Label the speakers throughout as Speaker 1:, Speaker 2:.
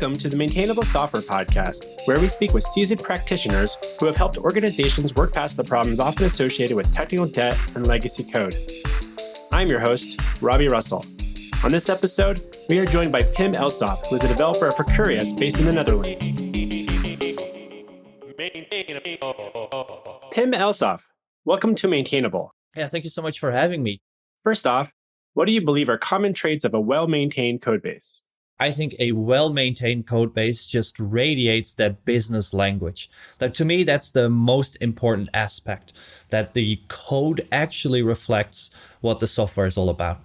Speaker 1: Welcome to the Maintainable Software Podcast, where we speak with seasoned practitioners who have helped organizations work past the problems often associated with technical debt and legacy code. I'm your host, Robby Russell. On this episode, we are joined by Pim Elshoff, who is a developer at Procurios based in the Netherlands. Pim Elshoff, welcome to Maintainable.
Speaker 2: Yeah, thank you so much for having me.
Speaker 1: First off, what do you believe are common traits of a well-maintained code base?
Speaker 2: I think a well-maintained code base just radiates that business language. To me, that's the most important aspect, that the code actually reflects what the software is all about.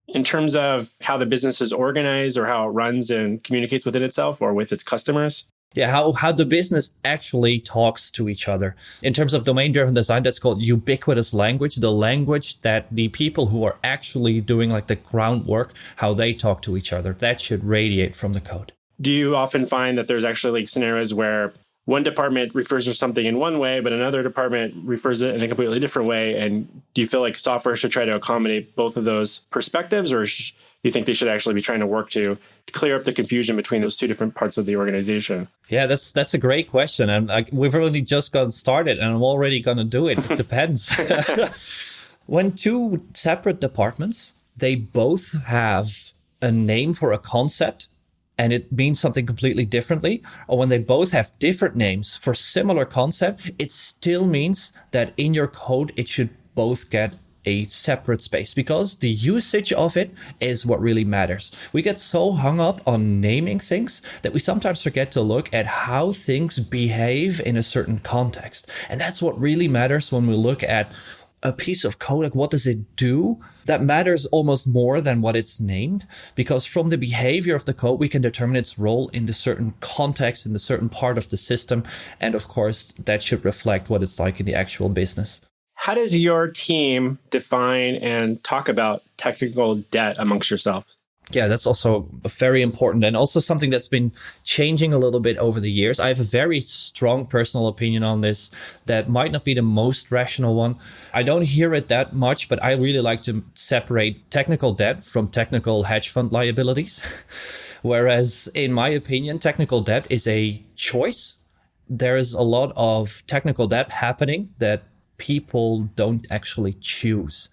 Speaker 1: In terms of how the business is organized or how it runs and communicates within itself or with its customers?
Speaker 2: Yeah, how the business actually talks to each other. In terms of domain-driven design, that's called ubiquitous language, the language that the people who are actually doing like the groundwork, how they talk to each other, that should radiate from the code.
Speaker 1: Do you often find that there's actually scenarios where one department refers to something in one way, but another department refers it in a completely different way? And do you feel like software should try to accommodate both of those perspectives, or do you think they should actually be trying to work to clear up the confusion between those two different parts of the organization?
Speaker 2: Yeah, that's a great question. And we've only just gotten started and I'm already going to do it. It depends. When two separate departments, they both have a name for a concept and it means something completely differently, or when they both have different names for similar concept, it still means that in your code, it should both get a separate space, because the usage of it is what really matters. We get so hung up on naming things that we sometimes forget to look at how things behave in a certain context. And that's what really matters when we look at a piece of code. Like, what does it do? That matters almost more than what it's named, because from the behavior of the code, we can determine its role in the certain context, in the certain part of the system. And of course, that should reflect what it's like in the actual business.
Speaker 1: How does your team define and talk about technical debt amongst yourselves?
Speaker 2: Yeah, that's also very important, and also something that's been changing a little bit over the years. I have a very strong personal opinion on this that might not be the most rational one. I don't hear it that much, but I really like to separate technical debt from technical hedge fund liabilities. Whereas in my opinion, technical debt is a choice. There is a lot of technical debt happening that people don't actually choose.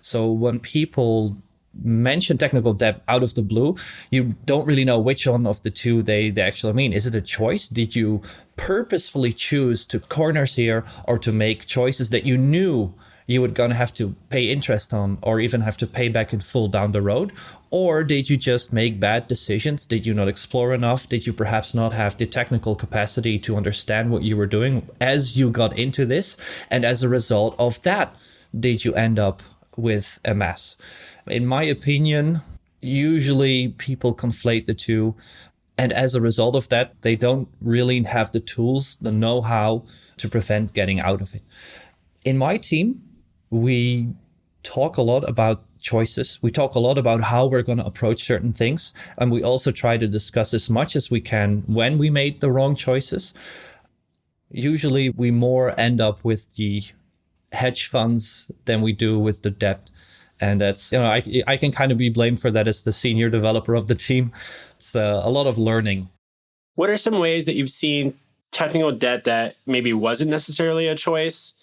Speaker 2: So when people mention technical debt out of the blue, you don't really know which one of the two they actually mean. Is it a choice? Did you purposefully choose to corners here, or to make choices that you knew you were going to have to pay interest on, or even have to pay back in full down the road? Or did you just make bad decisions? Did you not explore enough? Did you perhaps not have the technical capacity to understand what you were doing as you got into this? And as a result of that, did you end up with a mess? In my opinion, usually people conflate the two. And as a result of that, they don't really have the tools, the know-how to prevent getting out of it. In my team, we talk a lot about choices. We talk a lot about how we're going to approach certain things. And we also try to discuss as much as we can when we made the wrong choices. Usually we more end up with the hedge funds than we do with the debt. And that's, I can kind of be blamed for that as the senior developer of the team. It's a lot of learning.
Speaker 1: What are some ways that you've seen technical debt that maybe wasn't necessarily a choice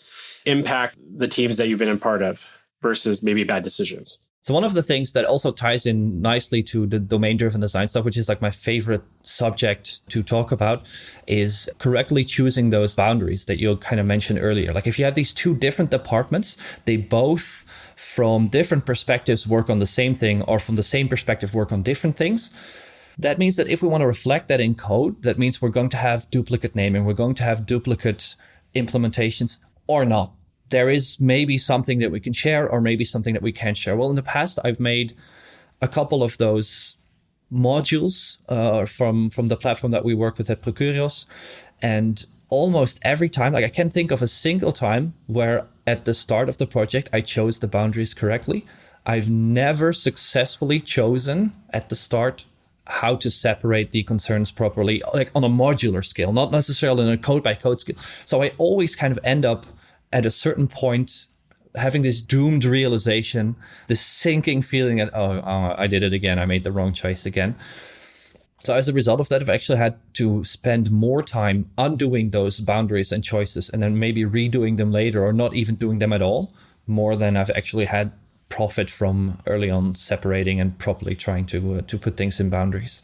Speaker 1: impact the teams that you've been a part of versus maybe bad decisions?
Speaker 2: So one of the things that also ties in nicely to the domain-driven design stuff, which is like my favorite subject to talk about, is correctly choosing those boundaries that you kind of mentioned earlier. Like if you have these two different departments, they both from different perspectives work on the same thing, or from the same perspective work on different things. That means that if we want to reflect that in code, that means we're going to have duplicate naming, we're going to have duplicate implementations or not. There is maybe something that we can share, or maybe something that we can't share. Well, in the past, I've made a couple of those modules from the platform that we work with at Procurios. And almost every time, like I can't think of a single time where at the start of the project, I chose the boundaries correctly. I've never successfully chosen at the start how to separate the concerns properly, like on a modular scale, not necessarily on a code by code scale. So I always kind of end up at a certain point having this doomed realization, this sinking feeling that, I did it again. I made the wrong choice again. So as a result of that, I've actually had to spend more time undoing those boundaries and choices and then maybe redoing them later or not even doing them at all, more than I've actually had profit from early on separating and properly trying to put things in boundaries.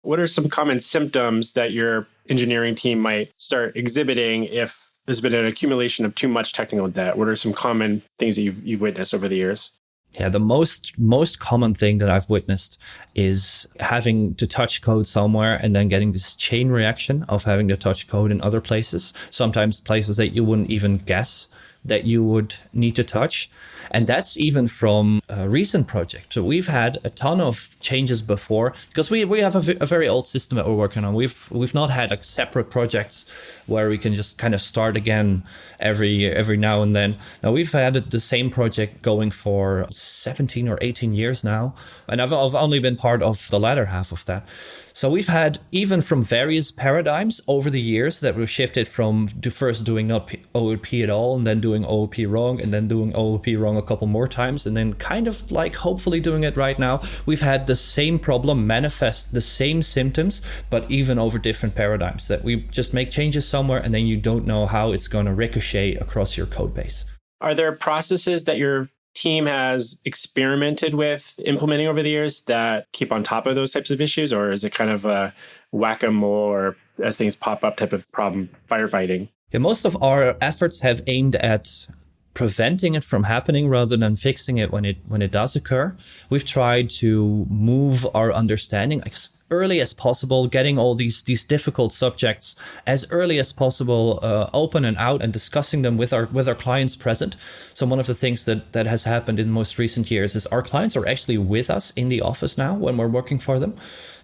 Speaker 1: What are some common symptoms that your engineering team might start exhibiting if there's been an accumulation of too much technical debt? What are some common things that you've witnessed over the years?
Speaker 2: Yeah, the most common thing that I've witnessed is having to touch code somewhere and then getting this chain reaction of having to touch code in other places, sometimes places that you wouldn't even guess that you would need to touch. And that's even from a recent project. So we've had a ton of changes before because we have a very old system that we're working on. We've not had like separate projects where we can just kind of start again every now and then. Now we've had the same project going for 17 or 18 years now. And I've only been part of the latter half of that. So we've had, even from various paradigms over the years, that we've shifted from first doing not OOP at all, and then doing OOP wrong, and then doing OOP wrong a couple more times, and then kind of like hopefully doing it right now. We've had the same problem manifest, the same symptoms, but even over different paradigms, that we just make changes somewhere and then you don't know how it's going to ricochet across your code base.
Speaker 1: Are there processes that your team has experimented with implementing over the years that keep on top of those types of issues? Or is it kind of a whack-a-mole or as things pop up type of problem firefighting?
Speaker 2: Yeah, most of our efforts have aimed at preventing it from happening rather than fixing it when it does occur. We've tried to move our understanding as early as possible, getting all these difficult subjects as early as possible open and out and discussing them with our clients present. So one of the things that has happened in most recent years is our clients are actually with us in the office now when we're working for them.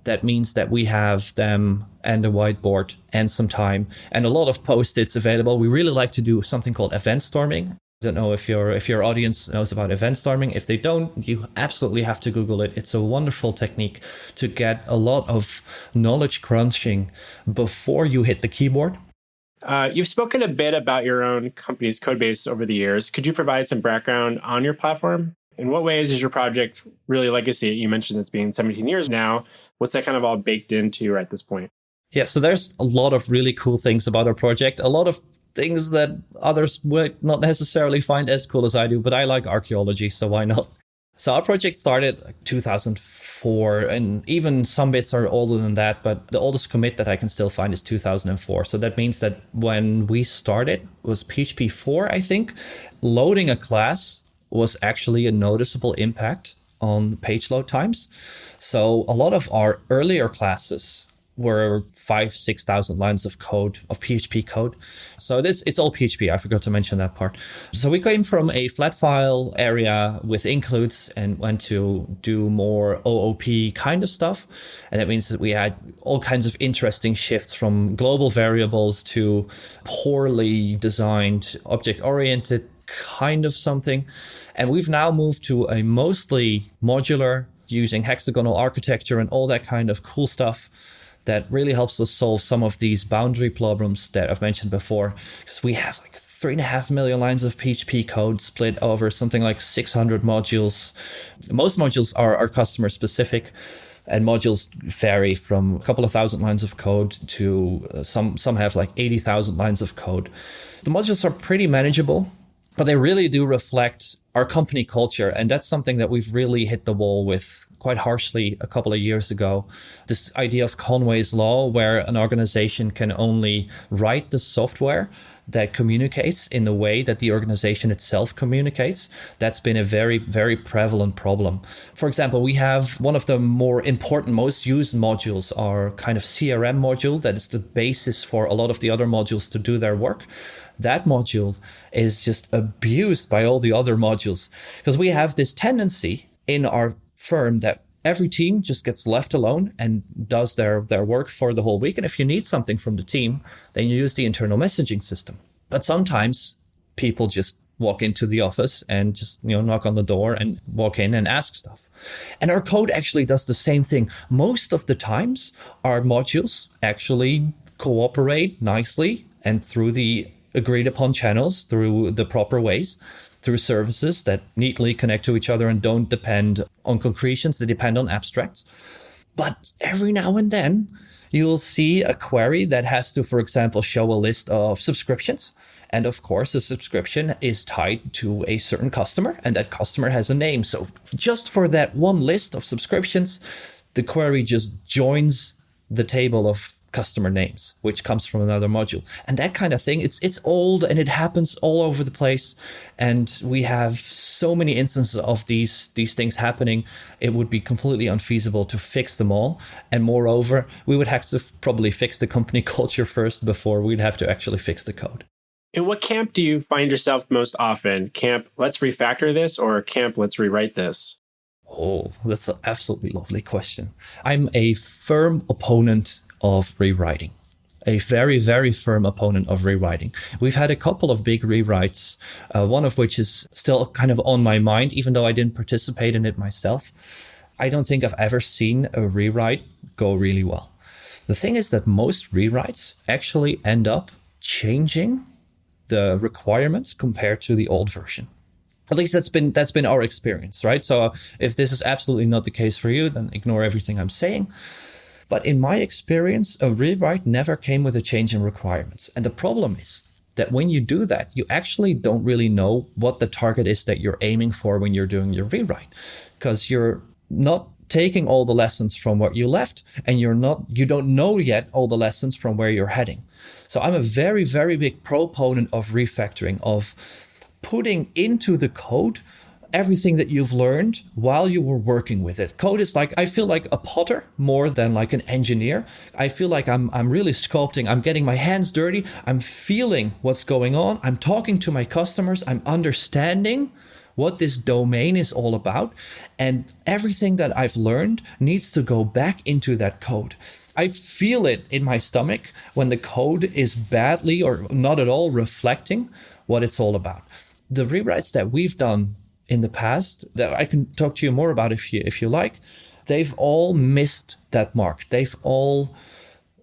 Speaker 2: That means that we have them and a whiteboard and some time and a lot of post-its available. We really like to do something called event storming. I don't know if your audience knows about event storming. If they don't, you absolutely have to Google it. It's a wonderful technique to get a lot of knowledge crunching before you hit the keyboard.
Speaker 1: You've spoken a bit about your own company's code base over the years. Could you provide some background on your platform? In what ways is your project really legacy? You mentioned it's been 17 years now. What's that kind of all baked into at this point?
Speaker 2: Yeah, so there's a lot of really cool things about our project. A lot of things that others would not necessarily find as cool as I do, but I like archaeology, so why not? So our project started 2004, and even some bits are older than that, but the oldest commit that I can still find is 2004. So that means that when we started, it was PHP 4, I think. Loading a class was actually a noticeable impact on page load times. So a lot of our earlier classes were 5,000-6,000 lines of code, of PHP code. So it's all PHP. I forgot to mention that part. So we came from a flat file area with includes and went to do more OOP kind of stuff. And that means that we had all kinds of interesting shifts from global variables to poorly designed object-oriented kind of something. And we've now moved to a mostly modular, using hexagonal architecture and all that kind of cool stuff that really helps us solve some of these boundary problems that I've mentioned before. Because we have like 3.5 million lines of PHP code split over something like 600 modules. Most modules are customer specific, and modules vary from a couple of thousand lines of code to some have like 80,000 lines of code. The modules are pretty manageable, but they really do reflect our company culture. And that's something that we've really hit the wall with quite harshly a couple of years ago. This idea of Conway's Law, where an organization can only write the software that communicates in the way that the organization itself communicates. That's been a very, very prevalent problem. For example, we have one of the more important, most used modules, our kind of CRM module that is the basis for a lot of the other modules to do their work. That module is just abused by all the other modules because we have this tendency in our firm that every team just gets left alone and does their work for the whole week. And if you need something from the team, then you use the internal messaging system. But sometimes people just walk into the office and just, knock on the door and walk in and ask stuff. And our code actually does the same thing. Most of the times, our modules actually cooperate nicely and through the agreed upon channels, through the proper ways, through services that neatly connect to each other and don't depend on concretions, they depend on abstracts. But every now and then you'll see a query that has to, for example, show a list of subscriptions. And of course, the subscription is tied to a certain customer, and that customer has a name. So just for that one list of subscriptions, the query just joins the table of customer names, which comes from another module. And that kind of thing, it's old and it happens all over the place. And we have so many instances of these things happening. It would be completely unfeasible to fix them all. And moreover, we would have to probably fix the company culture first before we'd have to actually fix the code.
Speaker 1: In what camp do you find yourself most often? Camp, let's refactor this, or camp, let's rewrite this?
Speaker 2: Oh, that's an absolutely lovely question. I'm a firm opponent of rewriting. A very, very firm opponent of rewriting. We've had a couple of big rewrites, one of which is still kind of on my mind, even though I didn't participate in it myself. I don't think I've ever seen a rewrite go really well. The thing is that most rewrites actually end up changing the requirements compared to the old version. At least that's been our experience, right? So if this is absolutely not the case for you, then ignore everything I'm saying. But in my experience, a rewrite never came with a change in requirements. And the problem is that when you do that, you actually don't really know what the target is that you're aiming for when you're doing your rewrite, because you're not taking all the lessons from what you left, and you don't know yet all the lessons from where you're heading. So I'm a very, very big proponent of refactoring, of putting into the code everything that you've learned while you were working with it. Code is like, I feel like a potter more than like an engineer. I feel like I'm really sculpting. I'm getting my hands dirty. I'm feeling what's going on. I'm talking to my customers. I'm understanding what this domain is all about. And everything that I've learned needs to go back into that code. I feel it in my stomach when the code is badly or not at all reflecting what it's all about. The rewrites that we've done in the past, that I can talk to you more about if you like, they've all missed that mark. They've all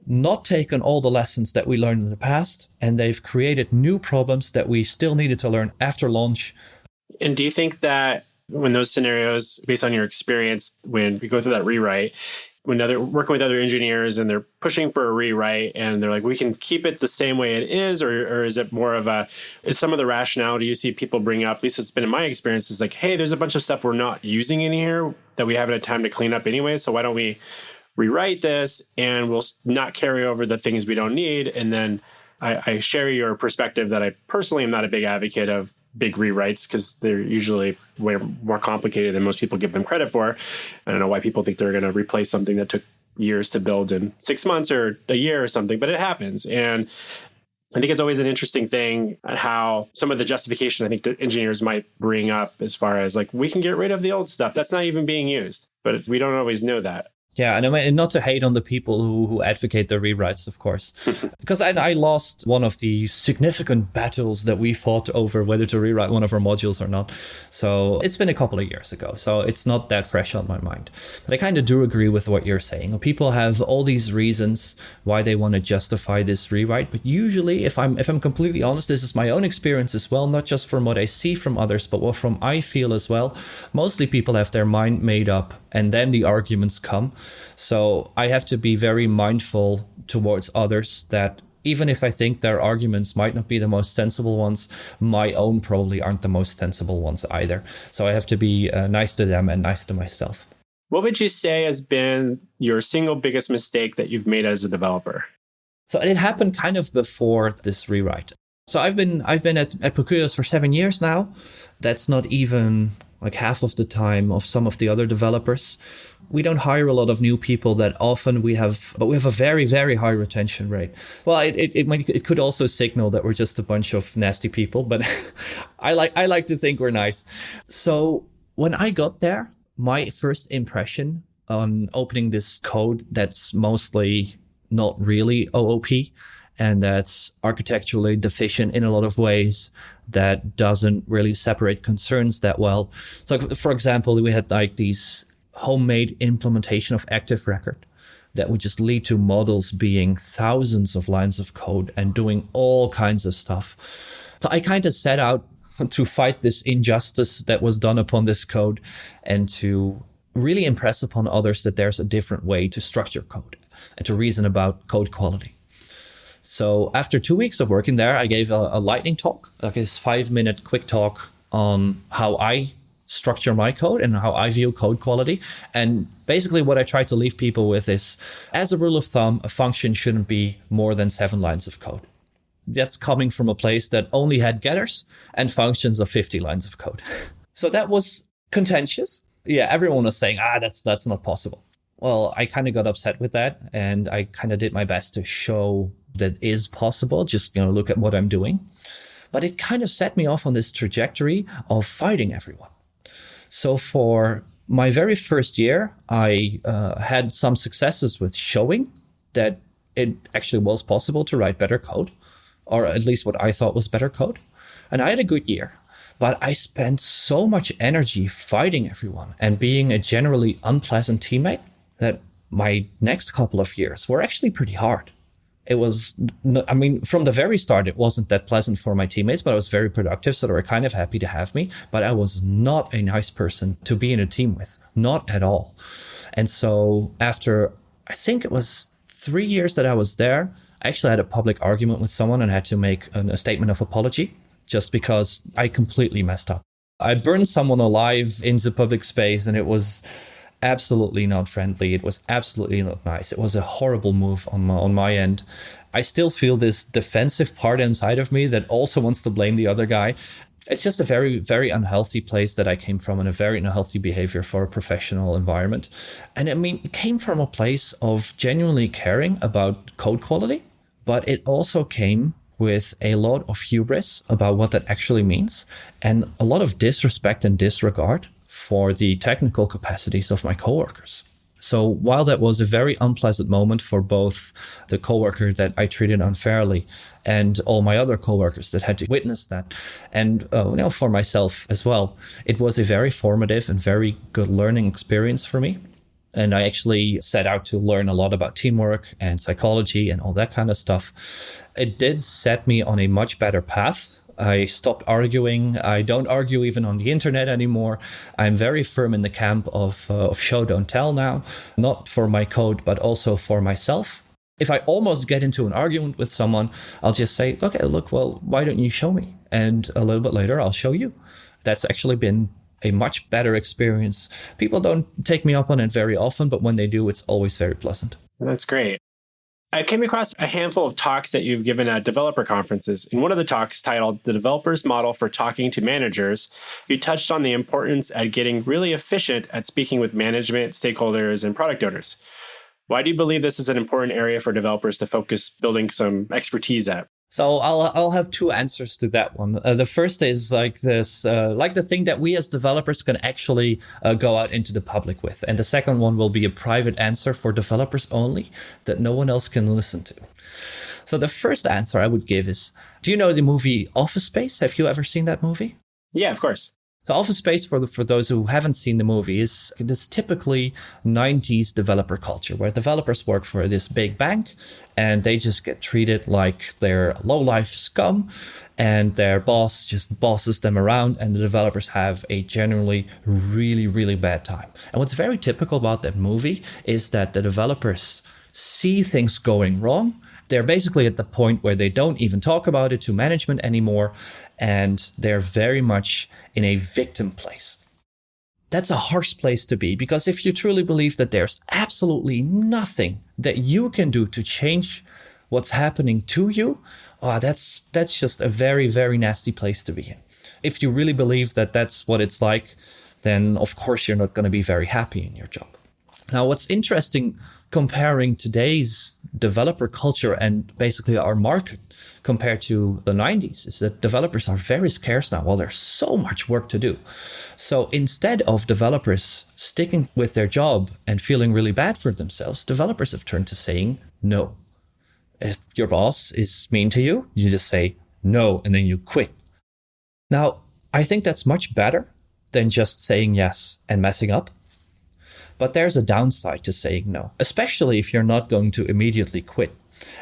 Speaker 2: not taken all the lessons that we learned in the past, and they've created new problems that we still needed to learn after launch.
Speaker 1: And do you think that when those scenarios, based on your experience, when we go through that rewrite, when they're working with other engineers and they're pushing for a rewrite and they're like, we can keep it the same way it is, or is it more of is some of the rationality you see people bring up, at least it's been in my experience, is like, hey, there's a bunch of stuff we're not using in here that we haven't had time to clean up anyway, so why don't we rewrite this and we'll not carry over the things we don't need. And then I share your perspective that I personally am not a big advocate of big rewrites because they're usually way more complicated than most people give them credit for. I don't know why people think they're going to replace something that took years to build in 6 months or a year or something, but it happens. And I think it's always an interesting thing how some of the justification I think the engineers might bring up as far as like, we can get rid of the old stuff. That's not even being used, but we don't always know that.
Speaker 2: Yeah, and I mean, not to hate on the people who advocate the rewrites, of course, because I lost one of the significant battles that we fought over whether to rewrite one of our modules or not. So it's been a couple of years ago, so it's not that fresh on my mind. But I kind of do agree with what you're saying. People have all these reasons why they want to justify this rewrite, but usually, if I'm completely honest, this is my own experience as well, not just from what I see from others, but what from I feel as well. Mostly people have their mind made up, and then the arguments come. So I have to be very mindful towards others that even if I think their arguments might not be the most sensible ones, my own probably aren't the most sensible ones either. So I have to be nice to them and nice to myself.
Speaker 1: What would you say has been your single biggest mistake that you've made as a developer?
Speaker 2: So it happened kind of before this rewrite. So I've been at Procurios for 7 years now. That's not even like half of the time of some of the other developers. We don't hire a lot of new people that often, but we have a very, very high retention rate. Well, it could also signal that we're just a bunch of nasty people, but I like to think we're nice. So when I got there, my first impression on opening this code that's mostly not really OOP and that's architecturally deficient in a lot of ways, that doesn't really separate concerns that well. So for example, we had like these homemade implementation of active record that would just lead to models being thousands of lines of code and doing all kinds of stuff. So I kind of set out to fight this injustice that was done upon this code and to really impress upon others that there's a different way to structure code and to reason about code quality. So after 2 weeks of working there, I gave a lightning talk, like a 5-minute quick talk on how I structure my code and how I view code quality. And basically what I try to leave people with is, as a rule of thumb, a function shouldn't be more than 7 lines of code. That's coming from a place that only had getters and functions of 50 lines of code. So that was contentious. Yeah, everyone was saying, that's not possible. Well, I kind of got upset with that, and I kind of did my best to show that is possible. Just, look at what I'm doing. But it kind of set me off on this trajectory of fighting everyone. So for my very first year, I had some successes with showing that it actually was possible to write better code, or at least what I thought was better code. And I had a good year. But I spent so much energy fighting everyone and being a generally unpleasant teammate that my next couple of years were actually pretty hard. It was, from the very start, it wasn't that pleasant for my teammates, but I was very productive. So they were kind of happy to have me. But I was not a nice person to be in a team with, not at all. And so after, I think it was 3 years that I was there, I actually had a public argument with someone and had to make a statement of apology, just because I completely messed up. I burned someone alive in the public space, and it was absolutely not friendly. It was absolutely not nice. It was a horrible move on my end. I still feel this defensive part inside of me that also wants to blame the other guy. It's just a very, very unhealthy place that I came from, and a very unhealthy behavior for a professional environment. And it came from a place of genuinely caring about code quality, but it also came with a lot of hubris about what that actually means, and a lot of disrespect and disregard for the technical capacities of my coworkers. So while that was a very unpleasant moment for both the coworker that I treated unfairly and all my other coworkers that had to witness that, and for myself as well, it was a very formative and very good learning experience for me. And I actually set out to learn a lot about teamwork and psychology and all that kind of stuff. It did set me on a much better path. I stopped arguing. I don't argue even on the internet anymore. I'm very firm in the camp of show, don't tell now, not for my code, but also for myself. If I almost get into an argument with someone, I'll just say, okay, look, well, why don't you show me? And a little bit later, I'll show you. That's actually been a much better experience. People don't take me up on it very often, but when they do, it's always very pleasant.
Speaker 1: That's great. I came across a handful of talks that you've given at developer conferences. In one of the talks titled The Developer's Model for Talking to Managers, you touched on the importance at getting really efficient at speaking with management, stakeholders, and product owners. Why do you believe this is an important area for developers to focus building some expertise at?
Speaker 2: So I'll have 2 answers to that one. The first is like this, like the thing that we as developers can actually go out into the public with. And the second one will be a private answer for developers only that no one else can listen to. So the first answer I would give is, do you know the movie Office Space? Have you ever seen that movie?
Speaker 1: Yeah, of course.
Speaker 2: So Office Space, for those who haven't seen the movie, is this typically 90s developer culture where developers work for this big bank and they just get treated like they're low-life scum, and their boss just bosses them around, and the developers have a generally really, really bad time. And what's very typical about that movie is that the developers see things going wrong. They're basically at the point where they don't even talk about it to management anymore, and they're very much in a victim place. That's a harsh place to be, because if you truly believe that there's absolutely nothing that you can do to change what's happening to you, that's just a very, very nasty place to be in. If you really believe that that's what it's like, then of course you're not going to be very happy in your job. Now, what's interesting comparing today's developer culture and basically our market compared to the 90s is that developers are very scarce now. Well, there's so much work to do. So instead of developers sticking with their job and feeling really bad for themselves, developers have turned to saying no. If your boss is mean to you, you just say no, and then you quit. Now, I think that's much better than just saying yes and messing up. But there's a downside to saying no, especially if you're not going to immediately quit.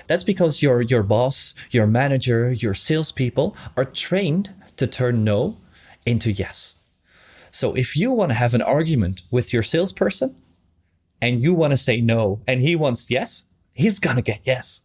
Speaker 2: That's because your boss, your manager, your salespeople are trained to turn no into yes. So if you want to have an argument with your salesperson and you want to say no and he wants yes, he's going to get yes.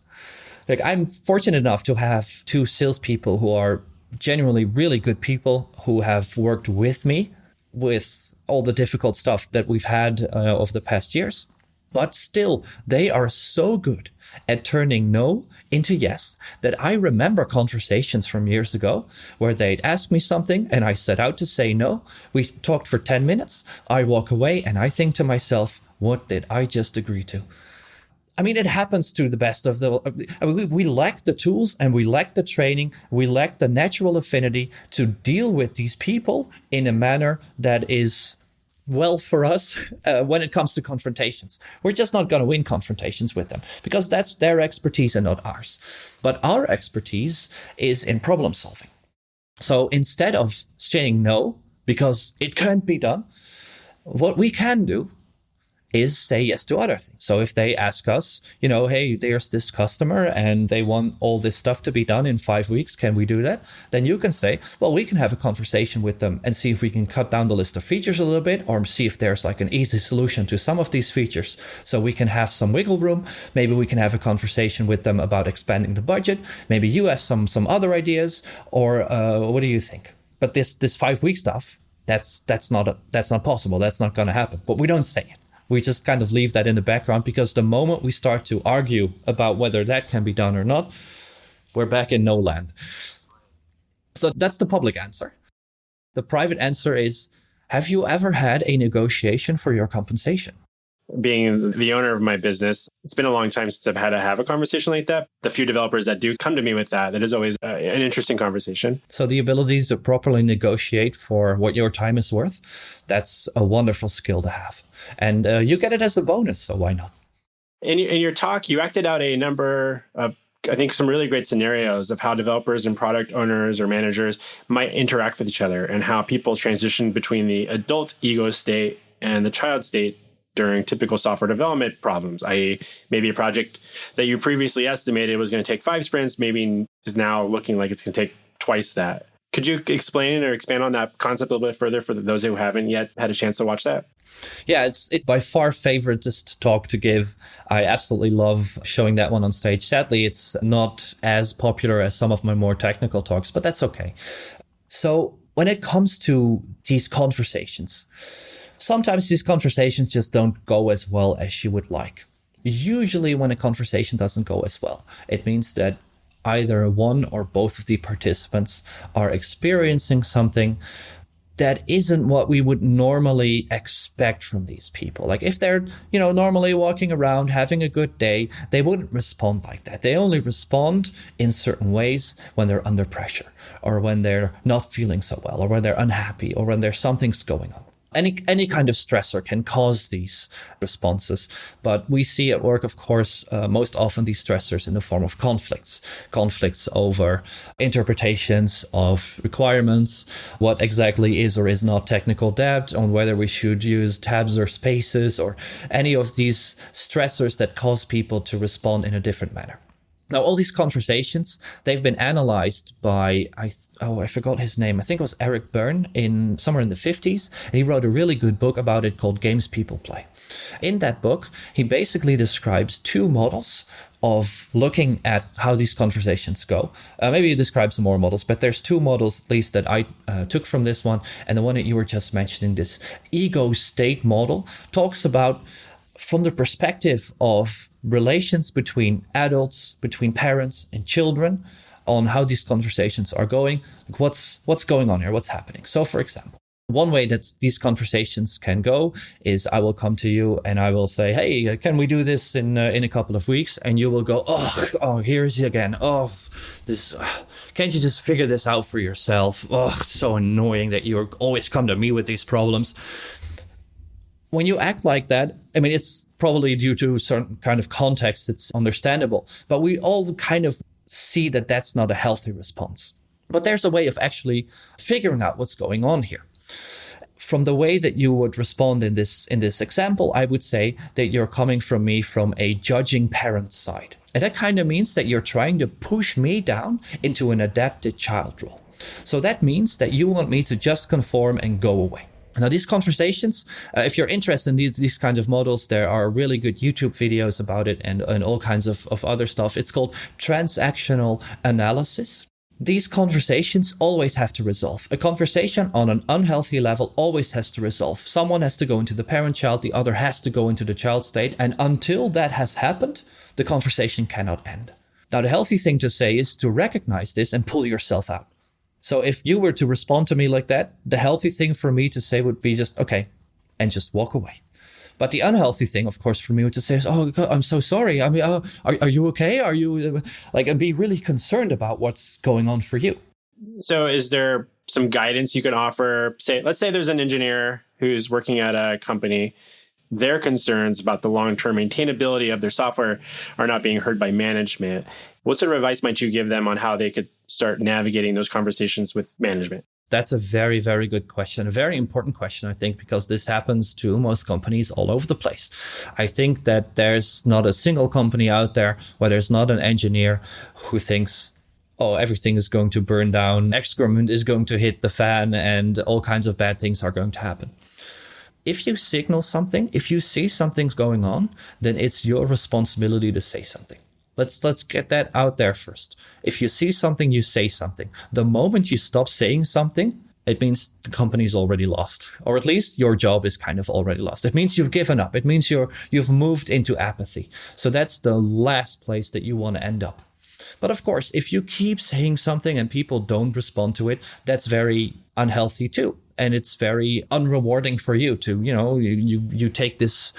Speaker 2: Like, I'm fortunate enough to have two salespeople who are genuinely really good people who have worked with me with all the difficult stuff that we've had over the past years. But still, they are so good at turning no into yes that I remember conversations from years ago where they'd ask me something and I set out to say no. We talked for 10 minutes. I walk away and I think to myself, what did I just agree to? I mean, it happens to the best of we lack the tools and we lack the training. We lack the natural affinity to deal with these people in a manner that is well for us when it comes to confrontations. We're just not going to win confrontations with them because that's their expertise and not ours. But our expertise is in problem solving. So instead of saying no, because it can't be done, what we can do is say yes to other things. So if they ask us, hey, there's this customer and they want all this stuff to be done in 5 weeks, can we do that? Then you can say, well, we can have a conversation with them and see if we can cut down the list of features a little bit, or see if there's like an easy solution to some of these features. So we can have some wiggle room. Maybe we can have a conversation with them about expanding the budget. Maybe you have some other ideas, or what do you think? But this 5 week stuff, that's not possible. That's not going to happen. But we don't say it. We just kind of leave that in the background, because the moment we start to argue about whether that can be done or not, we're back in no land. So that's the public answer. The private answer is, have you ever had a negotiation for your compensation?
Speaker 1: Being the owner of my business, it's been a long time since I've had to have a conversation like that. The few developers that do come to me with that is always an interesting conversation.
Speaker 2: So the ability to properly negotiate for what your time is worth, that's a wonderful skill to have. And you get it as a bonus, so why not?
Speaker 1: In your talk, you acted out a number of, I think, some really great scenarios of how developers and product owners or managers might interact with each other, and how people transition between the adult ego state and the child state during typical software development problems, i.e. maybe a project that you previously estimated was going to take 5 sprints, maybe is now looking like it's going to take twice that. Could you explain or expand on that concept a little bit further for those who haven't yet had a chance to watch that?
Speaker 2: Yeah, it's by far favoriteest talk to give. I absolutely love showing that one on stage. Sadly, it's not as popular as some of my more technical talks, but that's okay. So when it comes to these conversations, sometimes these conversations just don't go as well as you would like. Usually when a conversation doesn't go as well, it means that either one or both of the participants are experiencing something that isn't what we would normally expect from these people. Like if they're, normally walking around having a good day, they wouldn't respond like that. They only respond in certain ways when they're under pressure, or when they're not feeling so well, or when they're unhappy, or when there's something's going on. Any kind of stressor can cause these responses, but we see at work, of course, most often these stressors in the form of conflicts over interpretations of requirements, what exactly is or is not technical debt, on whether we should use tabs or spaces, or any of these stressors that cause people to respond in a different manner. Now, all these conversations, they've been analyzed by, I forgot his name. I think it was Eric Byrne somewhere in the 50s. And he wrote a really good book about it called Games People Play. In that book, he basically describes 2 models of looking at how these conversations go. Maybe he describes some more models, but there's 2 models at least that I took from this one. And the one that you were just mentioning, this ego state model, talks about from the perspective of relations between adults, between parents and children, on how these conversations are going, like what's going on here, what's happening. So for example, one way that these conversations can go is I will come to you and I will say, hey, can we do this in a couple of weeks? And you will go, oh, here's he again. Oh, this, can't you just figure this out for yourself? Oh, it's so annoying that you always come to me with these problems. When you act like that, I mean, it's probably due to certain kind of context. It's understandable, but we all kind of see that that's not a healthy response. But there's a way of actually figuring out what's going on here. From the way that you would respond in this example, I would say that you're coming from me from a judging parent side. And that kind of means that you're trying to push me down into an adapted child role. So that means that you want me to just conform and go away. Now, these conversations, if you're interested in these kinds of models, there are really good YouTube videos about it and all kinds of other stuff. It's called transactional analysis. These conversations always have to resolve. A conversation on an unhealthy level always has to resolve. Someone has to go into the parent-child, the other has to go into the child state. And until that has happened, the conversation cannot end. Now, the healthy thing to say is to recognize this and pull yourself out. So if you were to respond to me like that, the healthy thing for me to say would be just, okay, and just walk away. But the unhealthy thing, of course, for me to say is, oh, God, I'm so sorry. I mean, are you okay? Are you and be really concerned about what's going on for you.
Speaker 1: So is there some guidance you can offer? Let's say there's an engineer who's working at a company. Their concerns about the long-term maintainability of their software are not being heard by management. What sort of advice might you give them on how they could start navigating those conversations with management?
Speaker 2: That's a very, very good question. A very important question, I think, because this happens to most companies all over the place. I think that there's not a single company out there where there's not an engineer who thinks, oh, everything is going to burn down, excrement is going to hit the fan, and all kinds of bad things are going to happen. If you signal something, if you see something's going on, then it's your responsibility to say something. Let's get that out there first. If you see something, you say something. The moment you stop saying something, it means the company's already lost, or at least your job is kind of already lost. It means you've given up. It means you've moved into apathy. So that's the last place that you want to end up. But of course, if you keep saying something and people don't respond to it, that's very unhealthy too. And it's very unrewarding for you to, you take this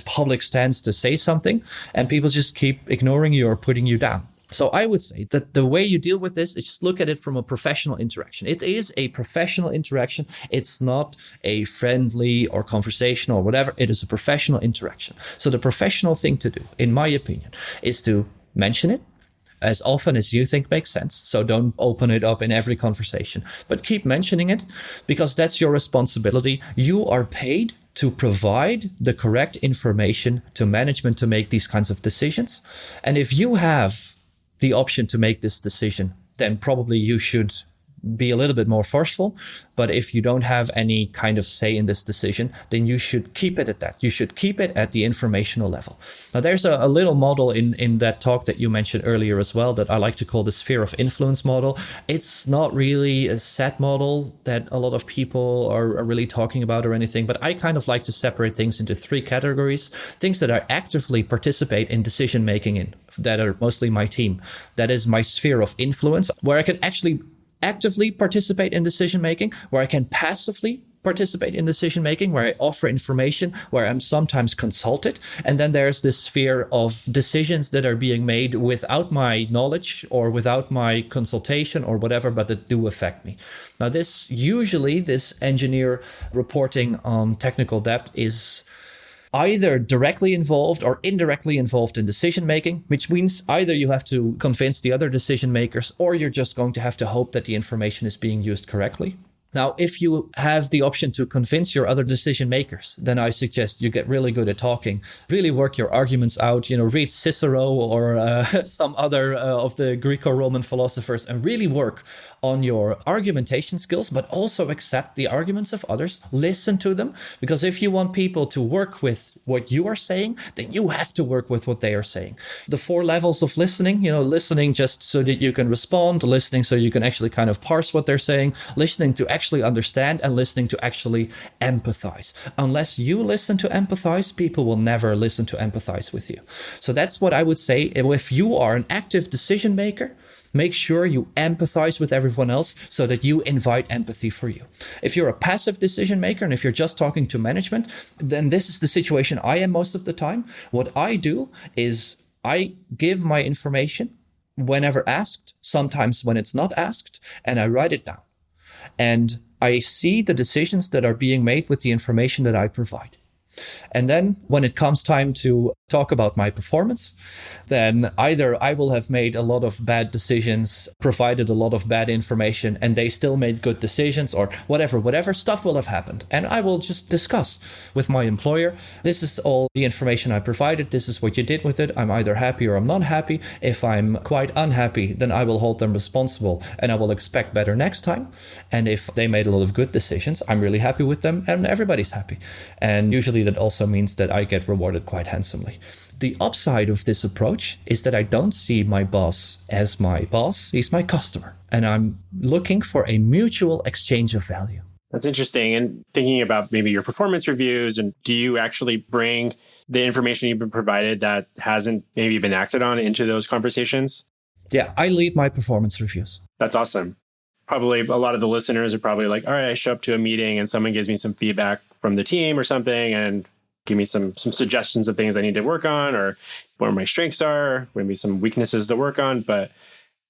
Speaker 2: public stance to say something and people just keep ignoring you or putting you down. So I would say that the way you deal with this is just look at it from a professional interaction. It is a professional interaction. It's not a friendly or conversational or whatever. It is a professional interaction. So the professional thing to do, in my opinion, is to mention it as often as you think makes sense. So don't open it up in every conversation, but keep mentioning it because that's your responsibility. You are paid to provide the correct information to management to make these kinds of decisions. And if you have the option to make this decision, then probably you should be a little bit more forceful. But if you don't have any kind of say in this decision, then you should keep it at that. You should keep it at the informational level. Now, there's a little model in that talk that you mentioned earlier as well that I like to call the sphere of influence model. It's not really a set model that a lot of people are really talking about or anything, but I kind of like to separate things into three categories. Things that I actively participate in decision making in, that are mostly my team. That is my sphere of influence, where I can actually actively participate in decision making, where I can passively participate in decision making, where I offer information, where I'm sometimes consulted. And then there's this sphere of decisions that are being made without my knowledge or without my consultation or whatever, but that do affect me. Now, this engineer reporting on technical debt is either directly involved or indirectly involved in decision making, which means either you have to convince the other decision makers or you're just going to have to hope that the information is being used correctly. Now, if you have the option to convince your other decision makers, then I suggest you get really good at talking, really work your arguments out, read Cicero or some other of the Greco-Roman philosophers and really work on your argumentation skills, but also accept the arguments of others, listen to them, because if you want people to work with what you are saying, then you have to work with what they are saying. The 4 levels of listening, listening just so that you can respond, listening so you can actually kind of parse what they're saying, listening to actually understand, and listening to actually empathize. Unless you listen to empathize, people will never listen to empathize with you. So that's what I would say. If you are an active decision maker, make sure you empathize with everyone else so that you invite empathy for you. If you're a passive decision maker and if you're just talking to management, then this is the situation I am most of the time. What I do is I give my information whenever asked, sometimes when it's not asked, and I write it down. And I see the decisions that are being made with the information that I provide. And then when it comes time to talk about my performance, then either I will have made a lot of bad decisions, provided a lot of bad information, and they still made good decisions, or whatever stuff will have happened. And I will just discuss with my employer, this is all the information I provided, this is what you did with it. I'm either happy or I'm not happy. If I'm quite unhappy, then I will hold them responsible and I will expect better next time. And if they made a lot of good decisions, I'm really happy with them and everybody's happy. And usually that also means that I get rewarded quite handsomely. The upside of this approach is that I don't see my boss as my boss. He's my customer. And I'm looking for a mutual exchange of value.
Speaker 1: That's interesting. And thinking about maybe your performance reviews, and do you actually bring the information you've been provided that hasn't maybe been acted on into those conversations?
Speaker 2: Yeah, I lead my performance reviews.
Speaker 1: That's awesome. Probably a lot of the listeners are probably like, all right, I show up to a meeting and someone gives me some feedback from the team or something and give me some suggestions of things I need to work on or where my strengths are, maybe some weaknesses to work on. But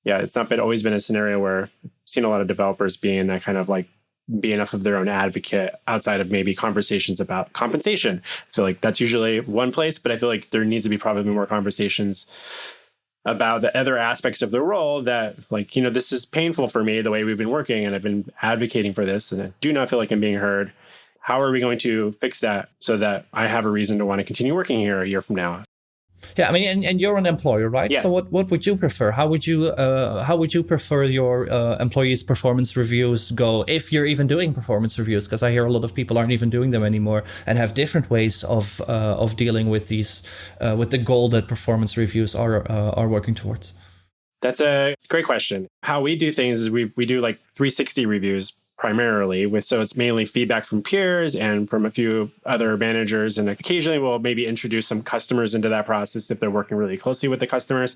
Speaker 1: yeah, it's not always been a scenario where I've seen a lot of developers being that kind of like be enough of their own advocate outside of maybe conversations about compensation. I feel like that's usually one place, but I feel like there needs to be probably more conversations about the other aspects of the role that like, this is painful for me the way we've been working and I've been advocating for this and I do not feel like I'm being heard. How are we going to fix that so that I have a reason to want to continue working here a year from now?
Speaker 2: Yeah, I mean, and you're an employer, right?
Speaker 1: Yeah.
Speaker 2: So what would you prefer? How would you prefer your employees' performance reviews go, if you're even doing performance reviews? Because I hear a lot of people aren't even doing them anymore and have different ways of dealing with these with the goal that performance reviews are working towards.
Speaker 1: That's a great question. How we do things is we do like 360 reviews primarily so it's mainly feedback from peers and from a few other managers. And occasionally we'll maybe introduce some customers into that process if they're working really closely with the customers.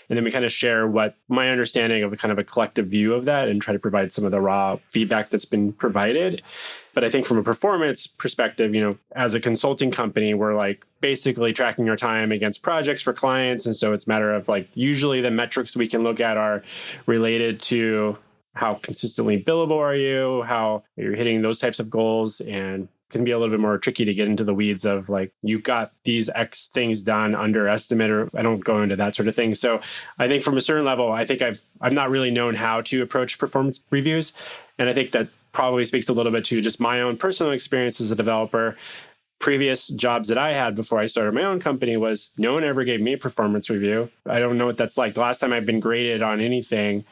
Speaker 1: And then we kind of share what my understanding of kind of a collective view of that and try to provide some of the raw feedback that's been provided. But I think from a performance perspective, as a consulting company, we're like basically tracking our time against projects for clients. And so it's a matter of like, usually the metrics we can look at are related to how consistently billable are you, how you're hitting those types of goals, and can be a little bit more tricky to get into the weeds of like, you got these X things done under estimate, or I don't go into that sort of thing. So I think from a certain level, I think I've not really known how to approach performance reviews. And I think that probably speaks a little bit to just my own personal experience as a developer. Previous jobs that I had before I started my own company was no one ever gave me a performance review. I don't know what that's like. The last time I've been graded on anything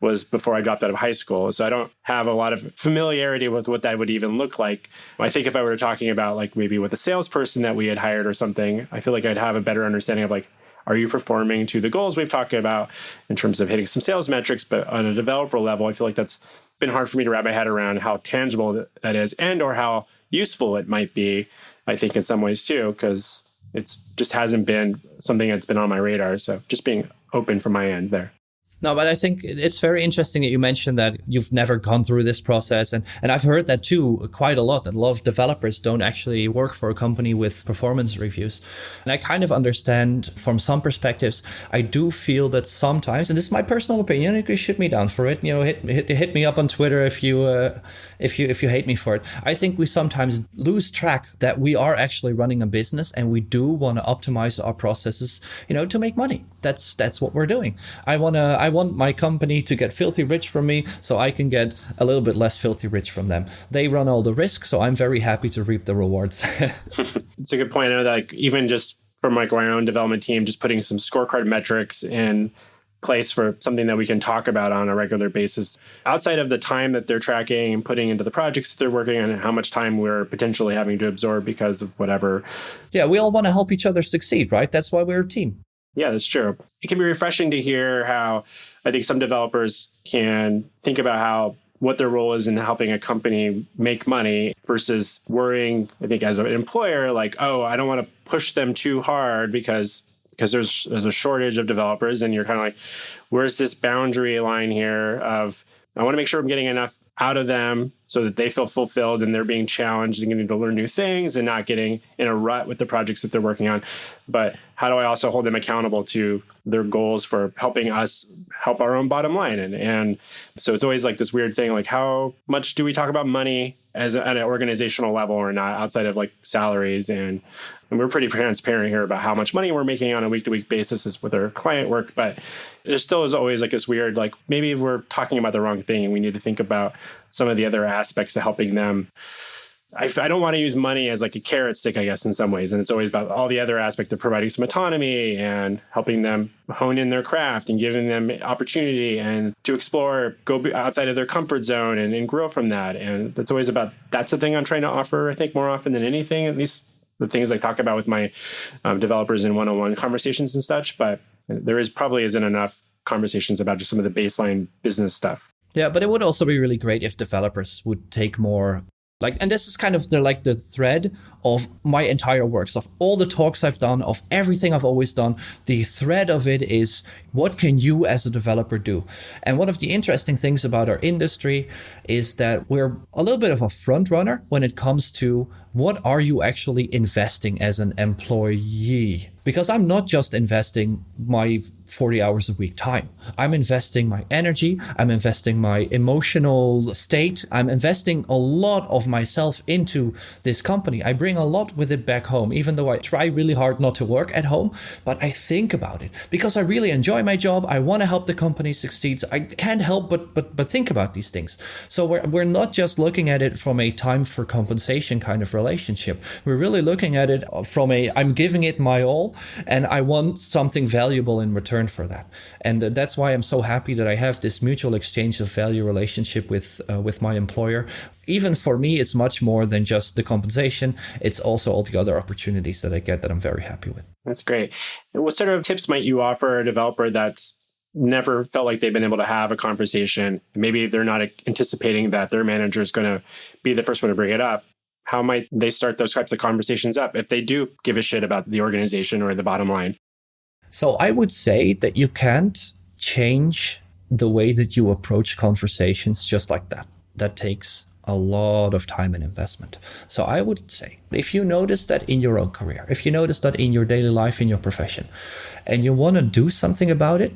Speaker 1: was before I dropped out of high school. So I don't have a lot of familiarity with what that would even look like. I think if I were talking about like maybe with a salesperson that we had hired or something, I feel like I'd have a better understanding of like, are you performing to the goals we've talked about in terms of hitting some sales metrics? But on a developer level, I feel like that's been hard for me to wrap my head around how tangible that is and or how useful it might be, I think in some ways too, because it's just hasn't been something that's been on my radar. So just being open from my end there.
Speaker 2: No, but I think it's very interesting that you mentioned that you've never gone through this process. And I've heard that too quite a lot, that a lot of developers don't actually work for a company with performance reviews. And I kind of understand from some perspectives. I do feel that sometimes, and this is my personal opinion, you can shoot me down for it. Hit me up on Twitter if you hate me for it. I think we sometimes lose track that we are actually running a business and we do want to optimize our processes, to make money. That's what we're doing. I want my company to get filthy rich from me so I can get a little bit less filthy rich from them. They run all the risk, so I'm very happy to reap the rewards.
Speaker 1: It's a good point. I know that like, even just from like my own development team, just putting some scorecard metrics in place for something that we can talk about on a regular basis outside of the time that they're tracking and putting into the projects that they're working on and how much time we're potentially having to absorb because of whatever.
Speaker 2: Yeah, we all want to help each other succeed, right? That's why we're a team.
Speaker 1: Yeah, that's true. It can be refreshing to hear how I think some developers can think about how what their role is in helping a company make money versus worrying, I think, as an employer, like, oh, I don't want to push them too hard because there's a shortage of developers. And you're kind of like, where's this boundary line here of I want to make sure I'm getting enough out of them so that they feel fulfilled and they're being challenged and getting to learn new things and not getting in a rut with the projects that they're working on. But how do I also hold them accountable to their goals for helping us help our own bottom line? And so it's always like this weird thing, like how much do we talk about money at an organizational level or not, outside of like salaries? And we're pretty transparent here about how much money we're making on a week-to-week basis with our client work. But there still is always like this weird, like maybe we're talking about the wrong thing and we need to think about some of the other aspects to helping them. I don't want to use money as like a carrot stick, I guess, in some ways. And it's always about all the other aspects of providing some autonomy and helping them hone in their craft and giving them opportunity and to explore, go outside of their comfort zone and grow from that. And that's always about, that's the thing I'm trying to offer, I think, more often than anything, at least the things I talk about with my developers in one-on-one conversations and such. But there probably isn't enough conversations about just some of the baseline business stuff.
Speaker 2: Yeah, but it would also be really great if developers would take more, and this is kind of the thread of my entire works, of all the talks I've done, of everything I've always done. The thread of it is, what can you as a developer do? And one of the interesting things about our industry is that we're a little bit of a front runner when it comes to what are you actually investing as an employee? Because I'm not just investing my 40 hours a week time. I'm investing my energy. I'm investing my emotional state. I'm investing a lot of myself into this company. I bring a lot with it back home, even though I try really hard not to work at home. But I think about it because I really enjoy my job. I want to help the company succeed. I can't help but think about these things. So we're not just looking at it from a time for compensation kind of relationship. We're really looking at it from I'm giving it my all and I want something valuable in return for that. And that's why I'm so happy that I have this mutual exchange of value relationship with my employer. Even for me, it's much more than just the compensation. It's also all the other opportunities that I get that I'm very happy with.
Speaker 1: That's great. What sort of tips might you offer a developer that's never felt like they've been able to have a conversation? Maybe they're not anticipating that their manager is going to be the first one to bring it up. How might they start those types of conversations up if they do give a shit about the organization or the bottom line?
Speaker 2: So I would say that you can't change the way that you approach conversations just like that. That takes a lot of time and investment. So I would say, if you notice that in your own career, if you notice that in your daily life, in your profession, and you want to do something about it,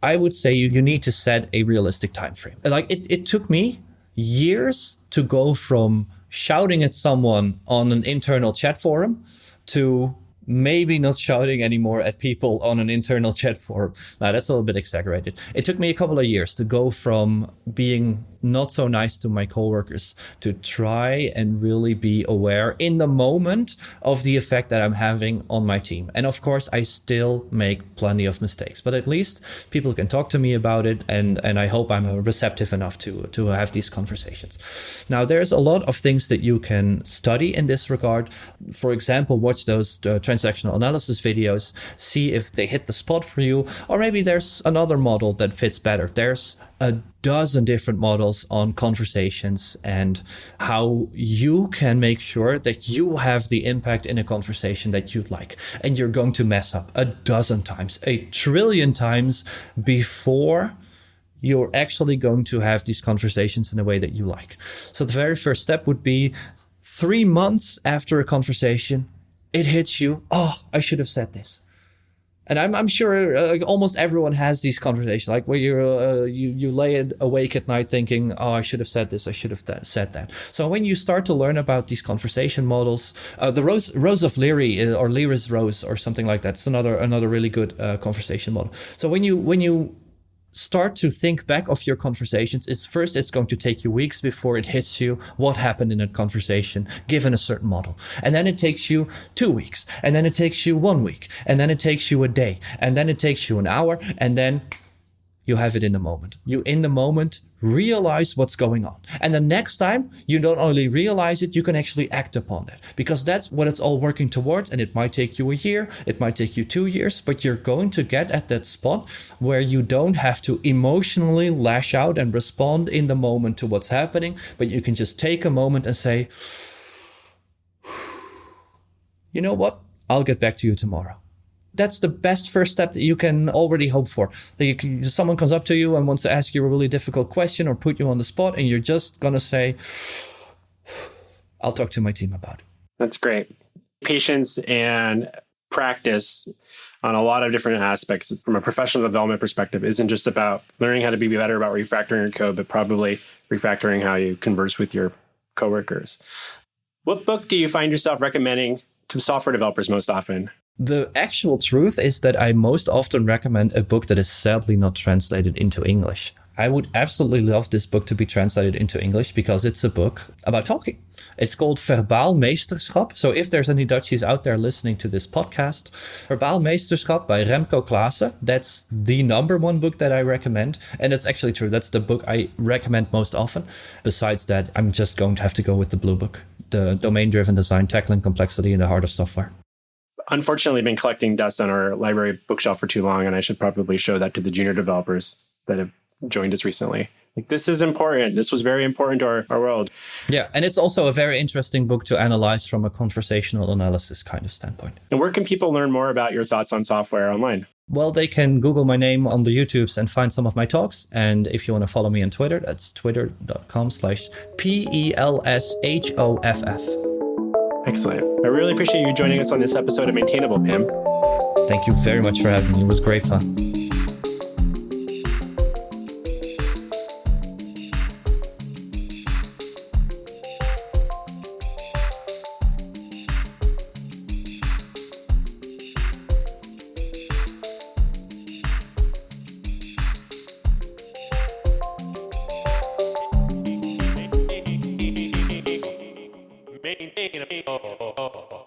Speaker 2: I would say you need to set a realistic time frame. Like it took me years to go from shouting at someone on an internal chat forum to maybe not shouting anymore at people on an internal chat forum. Now, that's a little bit exaggerated. It took me a couple of years to go from being not so nice to my coworkers to try and really be aware in the moment of the effect that I'm having on my team. And of course, I still make plenty of mistakes, but at least people can talk to me about it. And I hope I'm receptive enough to have these conversations. Now, there's a lot of things that you can study in this regard. For example, watch those transactional analysis videos, see if they hit the spot for you, or maybe there's another model that fits better. There's a dozen different models on conversations and how you can make sure that you have the impact in a conversation that you'd like. And you're going to mess up a dozen times, a trillion times before you're actually going to have these conversations in a way that you like. So the very first step would be 3 months after a conversation, it hits you, oh, I should have said this. And I'm sure almost everyone has these conversations, like where you lay awake at night thinking, oh, I should have said this, I should have said that. So when you start to learn about these conversation models, the Rose of Leary or Leary's Rose or something like that, it's another really good conversation model. So when you start to think back of your conversations, it's going to take you weeks before it hits you what happened in a conversation given a certain model. And then it takes you 2 weeks, and then it takes you 1 week, and then it takes you a day, and then it takes you an hour, and then you have it in the moment. You in the moment realize what's going on. And the next time you don't only realize it, you can actually act upon it, because that's what it's all working towards. And it might take you a year, it might take you 2 years, but you're going to get at that spot where you don't have to emotionally lash out and respond in the moment to what's happening, but you can just take a moment and say, you know what? I'll get back to you tomorrow. that's the best first step that you can already hope for. Someone comes up to you and wants to ask you a really difficult question or put you on the spot, and you're just going to say, I'll talk to my team about it.
Speaker 1: That's great. Patience and practice on a lot of different aspects from a professional development perspective isn't just about learning how to be better about refactoring your code, but probably refactoring how you converse with your coworkers. What book do you find yourself recommending to software developers most often?
Speaker 2: The actual truth is that I most often recommend a book that is sadly not translated into English. I would absolutely love this book to be translated into English because it's a book about talking. It's called Verbaal Meesterschap. So if there's any Dutchies out there listening to this podcast, Verbaal Meesterschap by Remco Klaassen. That's the number one book that I recommend. And it's actually true. That's the book I recommend most often. Besides that, I'm just going to have to go with the Blue Book, the Domain-Driven Design, Tackling Complexity in the Heart of Software.
Speaker 1: Unfortunately, I've been collecting dust on our library bookshelf for too long, and I should probably show that to the junior developers that have joined us recently. Like, this is important. This was very important to our world.
Speaker 2: Yeah, and it's also a very interesting book to analyze from a conversational analysis kind of standpoint.
Speaker 1: And where can people learn more about your thoughts on software online?
Speaker 2: Well, they can Google my name on the YouTubes and find some of my talks. And if you want to follow me on Twitter, that's twitter.com/PELSHOFF.
Speaker 1: Excellent. I really appreciate you joining us on this episode of Maintainable, Pim.
Speaker 2: Thank you very much for having me. It was great fun.
Speaker 3: Maintainable.